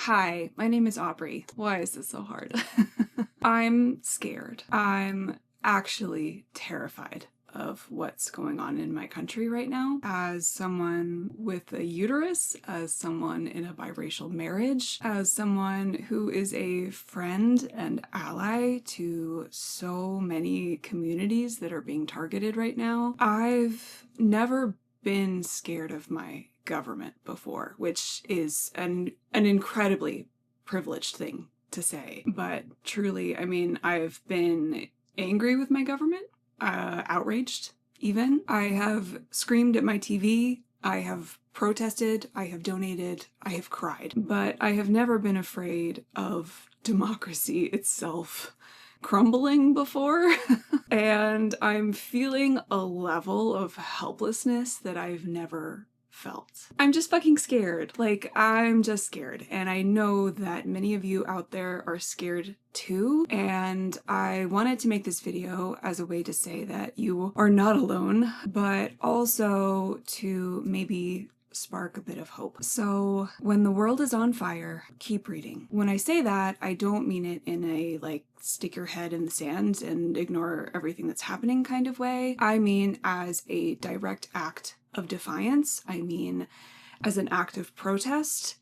Hi, my name is Aubrey. Why is this so hard? I'm scared. I'm actually terrified of what's going on in my country right now. As someone with a uterus, as someone in a biracial marriage, as someone who is a friend and ally to so many communities that are being targeted right now, I've never been scared of my government before, which is an incredibly privileged thing to say. But truly, I mean, I've been angry with my government, outraged even. I have screamed at my TV, I have protested, I have donated, I have cried. But I have never been afraid of democracy itself crumbling before. And I'm feeling a level of helplessness that I've never felt. I'm just fucking scared. Like, I'm just scared. And I know that many of you out there are scared too. And I wanted to make this video as a way to say that you are not alone, but also to maybe spark a bit of hope. So when the world is on fire, keep reading. When I say that, I don't mean it in a like stick your head in the sand and ignore everything that's happening kind of way. I mean as a direct act of defiance. I mean as an act of protest,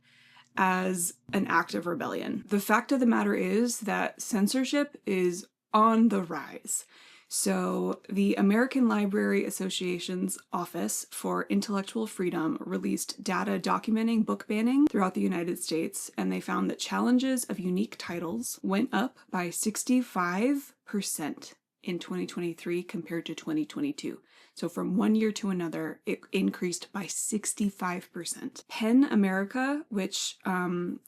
as an act of rebellion. The fact of the matter is that censorship is on the rise. So the American Library Association's Office for Intellectual Freedom released data documenting book banning throughout the United States, and they found that challenges of unique titles went up by 65% in 2023 compared to 2022. So from one year to another, it increased by 65%. PEN America, which,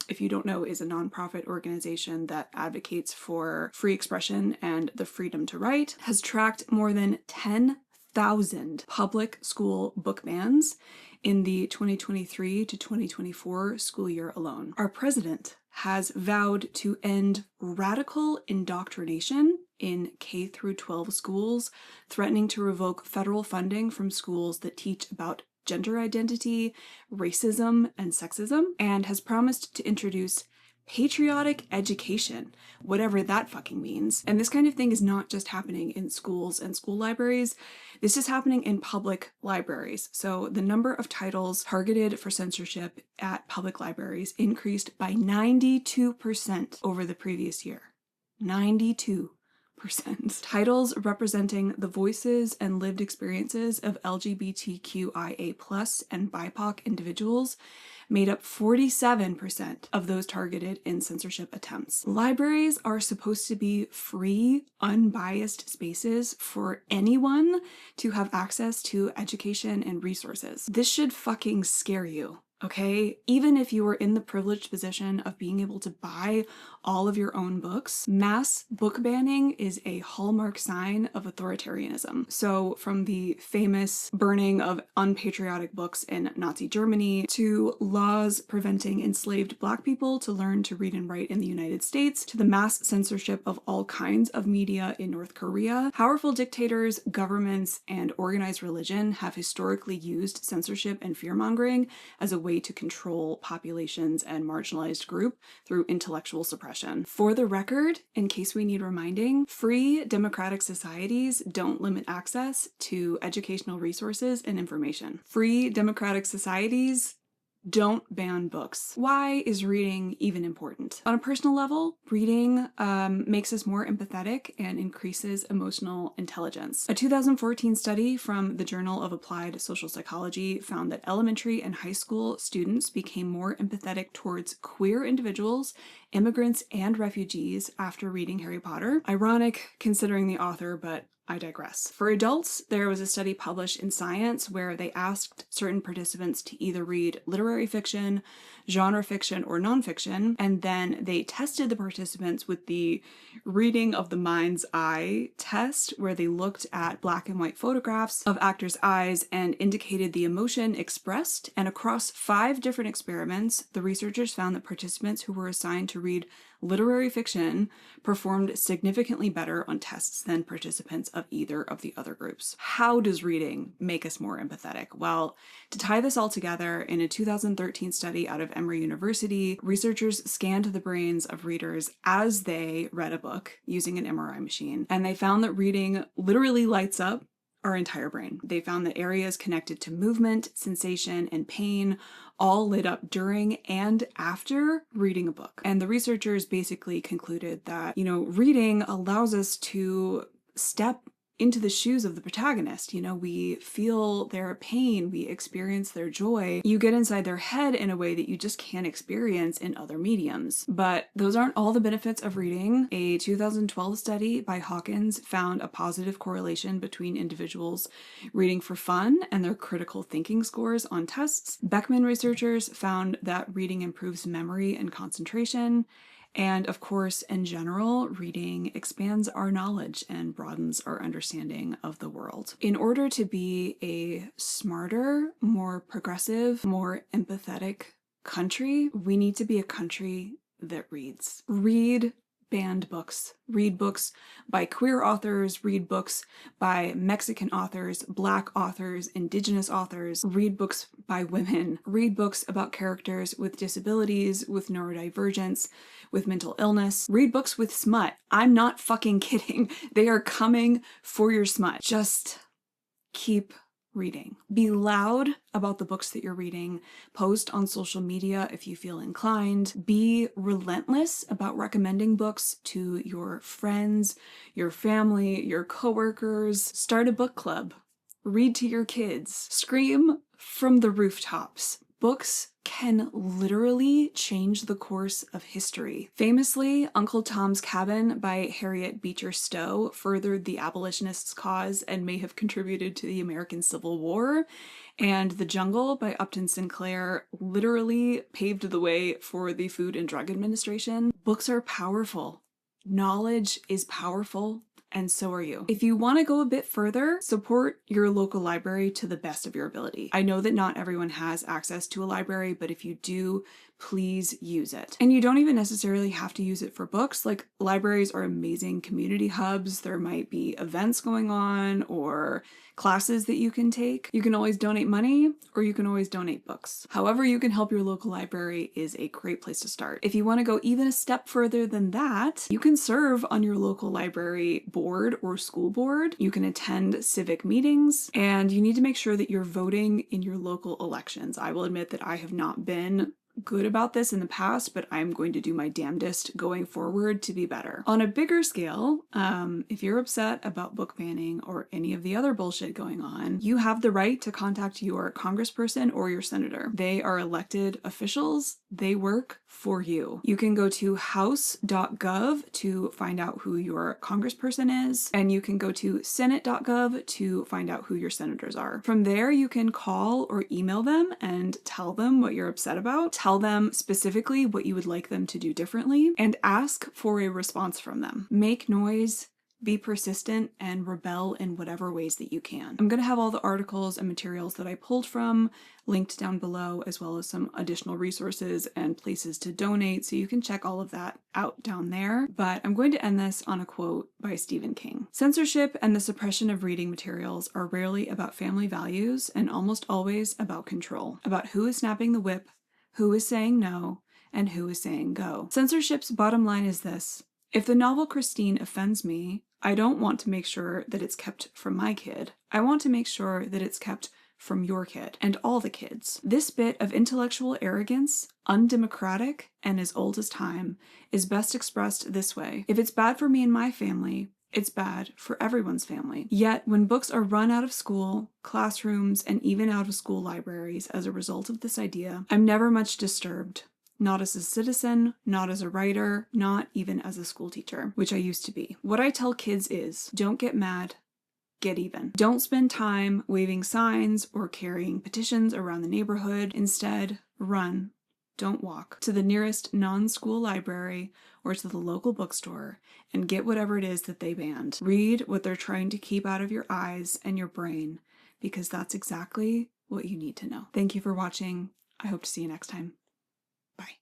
if you don't know, is a nonprofit organization that advocates for free expression and the freedom to write, has tracked more than 10,000 public school book bans in the 2023 to 2024 school year alone. Our president has vowed to end radical indoctrination in K through 12 schools, threatening to revoke federal funding from schools that teach about gender identity, racism, and sexism, and has promised to introduce patriotic education, whatever that fucking means. And this kind of thing is not just happening in schools and school libraries. This is happening in public libraries. So the number of titles targeted for censorship at public libraries increased by 92% over the previous year. 92%. Titles representing the voices and lived experiences of LGBTQIA+ and BIPOC individuals made up 47% of those targeted in censorship attempts. Libraries are supposed to be free, unbiased spaces for anyone to have access to education and resources. This should fucking scare you. Okay, even if you are in the privileged position of being able to buy all of your own books, mass book banning is a hallmark sign of authoritarianism. So from the famous burning of unpatriotic books in Nazi Germany, to laws preventing enslaved Black people to learn to read and write in the United States, to the mass censorship of all kinds of media in North Korea, powerful dictators, governments, and organized religion have historically used censorship and fear-mongering as a way to control populations and marginalized group through intellectual suppression. For the record, in case we need reminding, free democratic societies don't limit access to educational resources and information. Free democratic societies don't ban books. Why is reading even important? On a personal level, reading makes us more empathetic and increases emotional intelligence. A 2014 study from the Journal of Applied Social Psychology found that elementary and high school students became more empathetic towards queer individuals, immigrants, and refugees after reading Harry Potter. Ironic considering the author, but I digress. For adults, there was a study published in Science where they asked certain participants to either read literary fiction, genre fiction, or nonfiction, and then they tested the participants with the reading of the mind's eye test, where they looked at black and white photographs of actors' eyes and indicated the emotion expressed. And across 5 different experiments, the researchers found that participants who were assigned to read literary fiction performed significantly better on tests than participants of about either of the other groups. How does reading make us more empathetic? Well, to tie this all together, in a 2013 study out of Emory University, researchers scanned the brains of readers as they read a book using an MRI machine, and they found that reading literally lights up our entire brain. They found that areas connected to movement, sensation, and pain all lit up during and after reading a book. And the researchers basically concluded that, reading allows us to step into the shoes of the protagonist. We feel their pain, we experience their joy. You get inside their head in a way that you just can't experience in other mediums. But those aren't all the benefits of reading. A 2012 study by Hawkins found a positive correlation between individuals reading for fun and their critical thinking scores on tests. Beckman researchers found that reading improves memory and concentration. And of course, in general, reading expands our knowledge and broadens our understanding of the world. In order to be a smarter, more progressive, more empathetic country, we need to be a country that reads. Read banned books. Read books by queer authors, read books by Mexican authors, Black authors, Indigenous authors, read books by women, read books about characters with disabilities, with neurodivergence, with mental illness, read books with smut. I'm not fucking kidding. They are coming for your smut. Just keep reading. Be loud about the books that you're reading. Post on social media if you feel inclined. Be relentless about recommending books to your friends, your family, your coworkers. Start a book club. Read to your kids. Scream from the rooftops. Books can literally change the course of history. Famously, Uncle Tom's Cabin by Harriet Beecher Stowe furthered the abolitionists' cause and may have contributed to the American Civil War. And The Jungle by Upton Sinclair literally paved the way for the Food and Drug Administration. Books are powerful. Knowledge is powerful. And so are you. If you want to go a bit further, support your local library to the best of your ability. I know that not everyone has access to a library, but if you do, please use it. And you don't even necessarily have to use it for books. Like, libraries are amazing community hubs. There might be events going on or classes that you can take. You can always donate money or you can always donate books. However you can help your local library is a great place to start. If you want to go even a step further than that, you can serve on your local library board or school board. You can attend civic meetings, and you need to make sure that you're voting in your local elections. I will admit that I have not been good about this in the past, but I'm going to do my damnedest going forward to be better. On a bigger scale, if you're upset about book banning or any of the other bullshit going on, you have the right to contact your congressperson or your senator. They are elected officials. They work for you. You can go to house.gov to find out who your congressperson is, and you can go to senate.gov to find out who your senators are. From there, you can call or email them and tell them what you're upset about. Tell them specifically what you would like them to do differently, and ask for a response from them. Make noise, be persistent, and rebel in whatever ways that you can. I'm going to have all the articles and materials that I pulled from linked down below, as well as some additional resources and places to donate, so you can check all of that out down there. But I'm going to end this on a quote by Stephen King. Censorship and the suppression of reading materials are rarely about family values and almost always about control, about who is snapping the whip, who is saying no, and who is saying go. Censorship's bottom line is this: if the novel Christine offends me, I don't want to make sure that it's kept from my kid. I want to make sure that it's kept from your kid and all the kids. This bit of intellectual arrogance, undemocratic and as old as time, is best expressed this way: if it's bad for me and my family, it's bad for everyone's family. Yet, when books are run out of school, classrooms, and even out of school libraries as a result of this idea, I'm never much disturbed. Not as a citizen, not as a writer, not even as a school teacher, which I used to be. What I tell kids is, don't get mad, get even. Don't spend time waving signs or carrying petitions around the neighborhood. Instead, run. Don't walk to the nearest non-school library or to the local bookstore and get whatever it is that they banned. Read what they're trying to keep out of your eyes and your brain, because that's exactly what you need to know. Thank you for watching. I hope to see you next time. Bye.